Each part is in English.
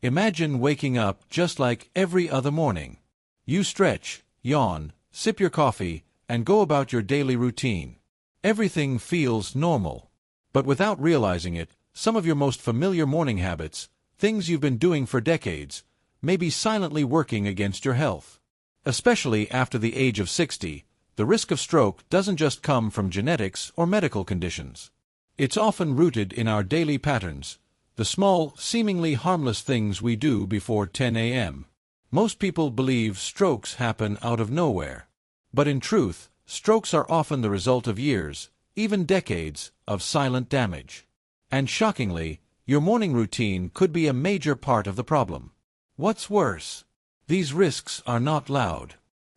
Imagine waking up just like every other morning. You stretch, yawn, sip your coffee, and go about your daily routine. Everything feels normal. But without realizing it, some of your most familiar morning habits, things you've been doing for decades, may be silently working against your health. Especially after the age of 60, the risk of stroke doesn't just come from genetics or medical conditions. It's often rooted in our daily patterns, the small, seemingly harmless things we do before 10 a.m. Most people believe strokes happen out of nowhere. But in truth, strokes are often the result of years, even decades, of silent damage. And shockingly, your morning routine could be a major part of the problem. What's worse? These risks are not loud.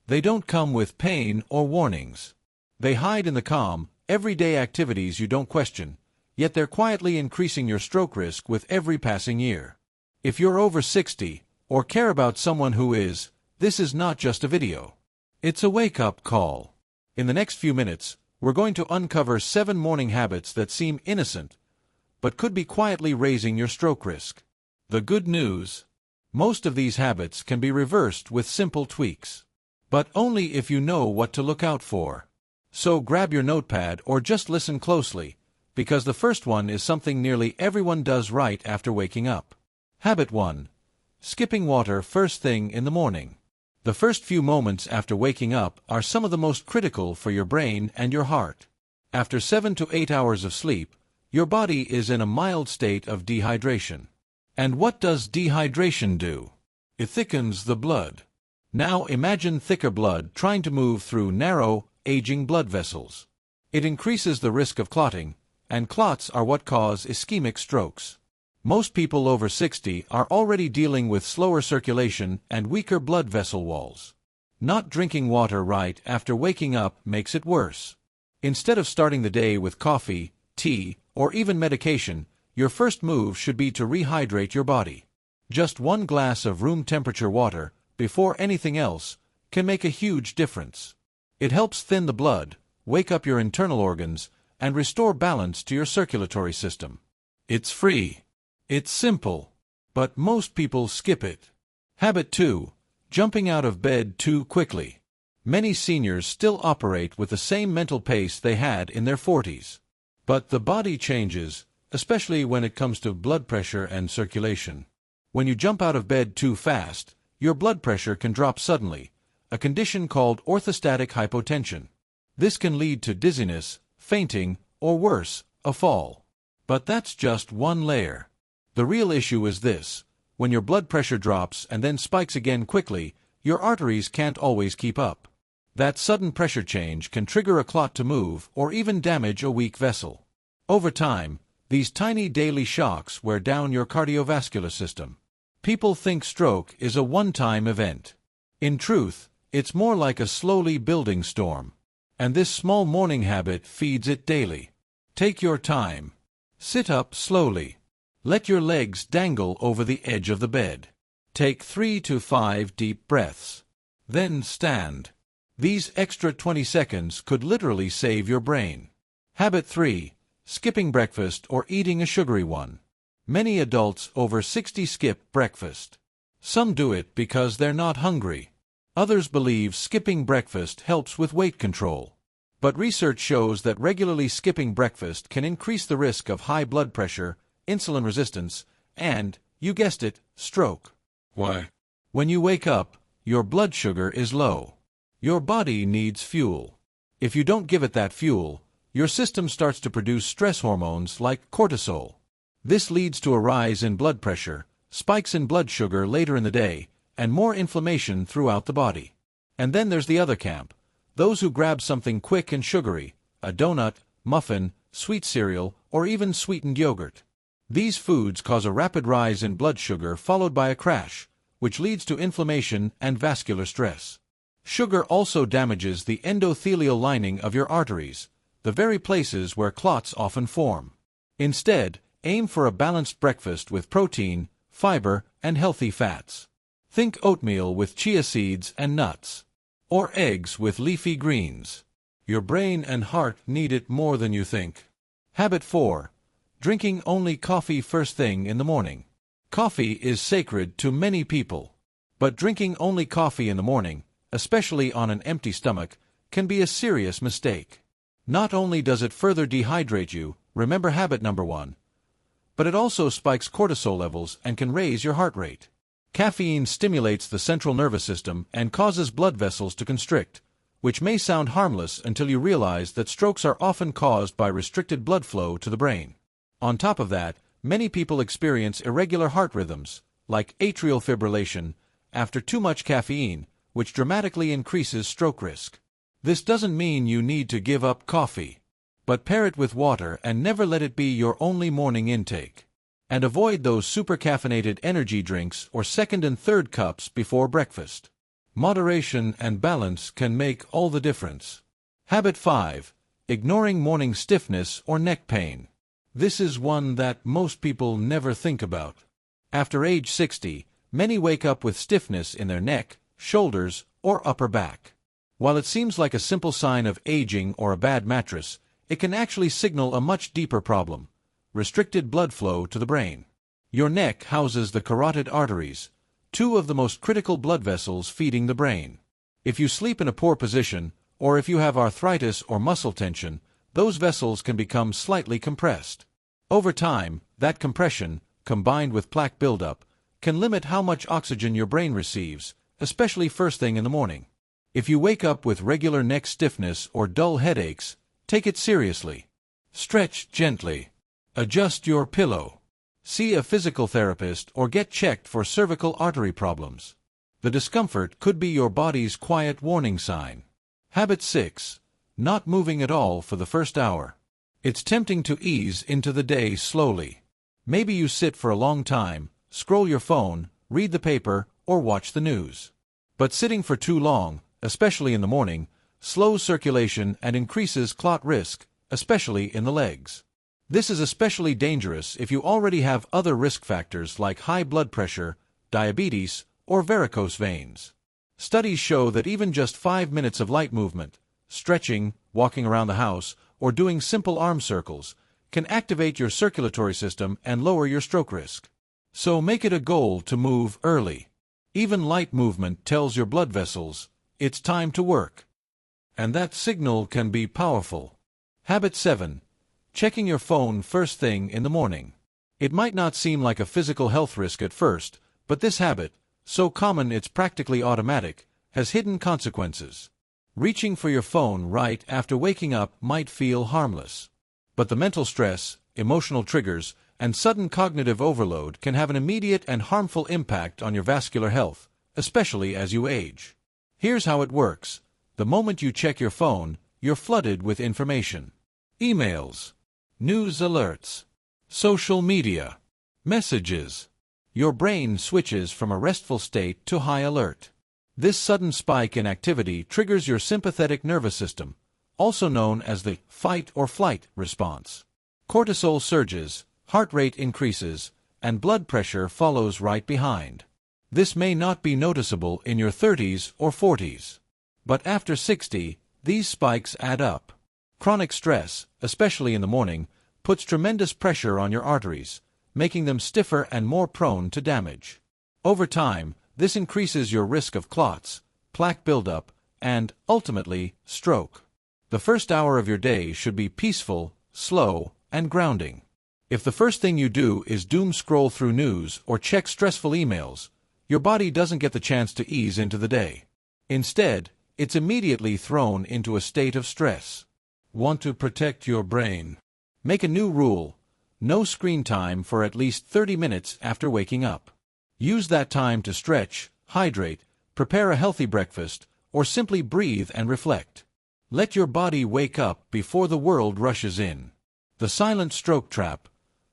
They don't come with pain or warnings. They hide in the calm, everyday activities you don't question, yet they're quietly increasing your stroke risk with every passing year. If you're over 60, or care about someone who is, this is not just a video. It's a wake-up call. In the next few minutes, we're going to uncover 7 morning habits that seem innocent, but could be quietly raising your stroke risk. The good news: most of these habits can be reversed with simple tweaks. But only if you know what to look out for. So grab your notepad or just listen closely, because the first one is something nearly everyone does right after waking up. Habit 1. Skipping water first thing in the morning. The first few moments after waking up are some of the most critical for your brain and your heart. After 7 to 8 hours of sleep, your body is in a mild state of dehydration. And what does dehydration do? It thickens the blood. Now imagine thicker blood trying to move through narrow, aging blood vessels. It increases the risk of clotting, and clots are what cause ischemic strokes. Most people over 60 are already dealing with slower circulation and weaker blood vessel walls. Not drinking water right after waking up makes it worse. Instead of starting the day with coffee, tea, or even medication, your first move should be to rehydrate your body. Just 1 glass of room temperature water, before anything else, can make a huge difference. It helps thin the blood, wake up your internal organs, and restore balance to your circulatory system. It's free. It's simple. But most people skip it. Habit 2. Jumping out of bed too quickly. Many seniors still operate with the same mental pace they had in their 40s. But the body changes, especially when it comes to blood pressure and circulation. When you jump out of bed too fast, your blood pressure can drop suddenly, a condition called orthostatic hypotension. This can lead to dizziness, fainting, or worse, a fall. But that's just one layer. The real issue is this: when your blood pressure drops and then spikes again quickly, your arteries can't always keep up. That sudden pressure change can trigger a clot to move or even damage a weak vessel. Over time, these tiny daily shocks wear down your cardiovascular system. People think stroke is a one-time event. In truth, it's more like a slowly building storm. And this small morning habit feeds it daily. Take your time. Sit up slowly. Let your legs dangle over the edge of the bed. Take 3 to 5 deep breaths. Then stand. These extra 20 seconds could literally save your brain. Habit 3. Skipping breakfast or eating a sugary one. Many adults over 60 skip breakfast. Some do it because they're not hungry. Others believe skipping breakfast helps with weight control. But research shows that regularly skipping breakfast can increase the risk of high blood pressure, insulin resistance, and, you guessed it, stroke. Why? When you wake up, your blood sugar is low. Your body needs fuel. If you don't give it that fuel, your system starts to produce stress hormones like cortisol. This leads to a rise in blood pressure, spikes in blood sugar later in the day, and more inflammation throughout the body. And then there's the other camp, those who grab something quick and sugary, a donut, muffin, sweet cereal, or even sweetened yogurt. These foods cause a rapid rise in blood sugar followed by a crash, which leads to inflammation and vascular stress. Sugar also damages the endothelial lining of your arteries, the very places where clots often form. Instead, aim for a balanced breakfast with protein, fiber, and healthy fats. Think oatmeal with chia seeds and nuts. Or eggs with leafy greens. Your brain and heart need it more than you think. Habit 4. Drinking only coffee first thing in the morning. Coffee is sacred to many people. But drinking only coffee in the morning, especially on an empty stomach, can be a serious mistake. Not only does it further dehydrate you, remember habit number 1, but it also spikes cortisol levels and can raise your heart rate. Caffeine stimulates the central nervous system and causes blood vessels to constrict, which may sound harmless until you realize that strokes are often caused by restricted blood flow to the brain. On top of that, many people experience irregular heart rhythms, like atrial fibrillation, after too much caffeine, which dramatically increases stroke risk. This doesn't mean you need to give up coffee, but pair it with water and never let it be your only morning intake. And avoid those super-caffeinated energy drinks or second and third cups before breakfast. Moderation and balance can make all the difference. Habit 5. Ignoring morning stiffness or neck pain. This is one that most people never think about. After age 60, many wake up with stiffness in their neck, shoulders, or upper back. While it seems like a simple sign of aging or a bad mattress, it can actually signal a much deeper problem: restricted blood flow to the brain. Your neck houses the carotid arteries, two of the most critical blood vessels feeding the brain. If you sleep in a poor position, or if you have arthritis or muscle tension, those vessels can become slightly compressed. Over time, that compression, combined with plaque buildup, can limit how much oxygen your brain receives, especially first thing in the morning. If you wake up with regular neck stiffness or dull headaches, take it seriously. Stretch gently. Adjust your pillow. See a physical therapist or get checked for cervical artery problems. The discomfort could be your body's quiet warning sign. Habit 6. Not moving at all for the first hour. It's tempting to ease into the day slowly. Maybe you sit for a long time, scroll your phone, read the paper, or watch the news. But sitting for too long, especially in the morning, slows circulation and increases clot risk, especially in the legs. This is especially dangerous if you already have other risk factors like high blood pressure, diabetes, or varicose veins. Studies show that even just 5 minutes of light movement, stretching, walking around the house, or doing simple arm circles, can activate your circulatory system and lower your stroke risk. So make it a goal to move early. Even light movement tells your blood vessels, it's time to work. And that signal can be powerful. Habit 7. Checking your phone first thing in the morning. It might not seem like a physical health risk at first, but this habit, so common it's practically automatic, has hidden consequences. Reaching for your phone right after waking up might feel harmless. But the mental stress, emotional triggers, and sudden cognitive overload can have an immediate and harmful impact on your vascular health, especially as you age. Here's how it works. The moment you check your phone, you're flooded with information. Emails, news alerts, social media, messages. Your brain switches from a restful state to high alert. This sudden spike in activity triggers your sympathetic nervous system, also known as the fight or flight response. Cortisol surges, heart rate increases, and blood pressure follows right behind. This may not be noticeable in your 30s or 40s. But after 60, these spikes add up. Chronic stress, especially in the morning, puts tremendous pressure on your arteries, making them stiffer and more prone to damage. Over time, this increases your risk of clots, plaque buildup, and, ultimately, stroke. The first hour of your day should be peaceful, slow, and grounding. If the first thing you do is doom scroll through news or check stressful emails, your body doesn't get the chance to ease into the day. Instead, it's immediately thrown into a state of stress. Want to protect your brain? Make a new rule: no screen time for at least 30 minutes after waking up. Use that time to stretch, hydrate, prepare a healthy breakfast, or simply breathe and reflect. Let your body wake up before the world rushes in. The silent stroke trap: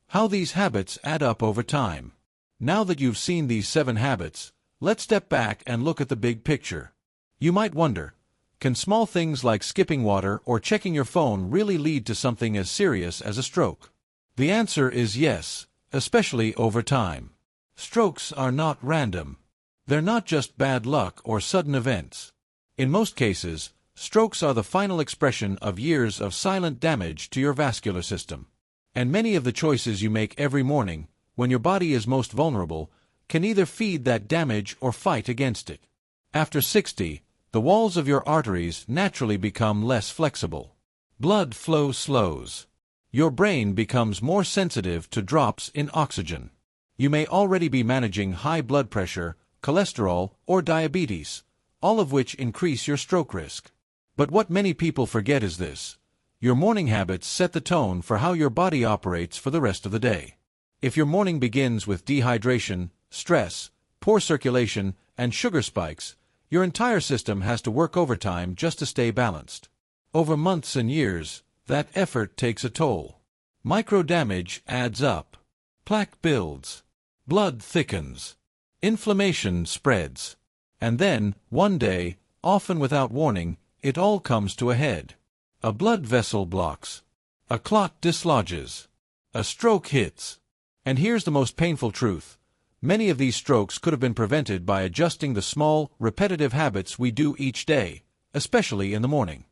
how these habits add up over time. Now that you've seen these 7 habits, let's step back and look at the big picture. You might wonder, can small things like skipping water or checking your phone really lead to something as serious as a stroke? The answer is yes, especially over time. Strokes are not random. They're not just bad luck or sudden events. In most cases, strokes are the final expression of years of silent damage to your vascular system. And many of the choices you make every morning, when your body is most vulnerable, can either feed that damage or fight against it. After 60, the walls of your arteries naturally become less flexible. Blood flow slows. Your brain becomes more sensitive to drops in oxygen. You may already be managing high blood pressure, cholesterol, or diabetes, all of which increase your stroke risk. But what many people forget is this: your morning habits set the tone for how your body operates for the rest of the day. If your morning begins with dehydration, stress, poor circulation, and sugar spikes, your entire system has to work overtime just to stay balanced. Over months and years, that effort takes a toll. Micro-damage adds up. Plaque builds. Blood thickens. Inflammation spreads. And then, one day, often without warning, it all comes to a head. A blood vessel blocks. A clot dislodges. A stroke hits. And here's the most painful truth. Many of these strokes could have been prevented by adjusting the small, repetitive habits we do each day, especially in the morning.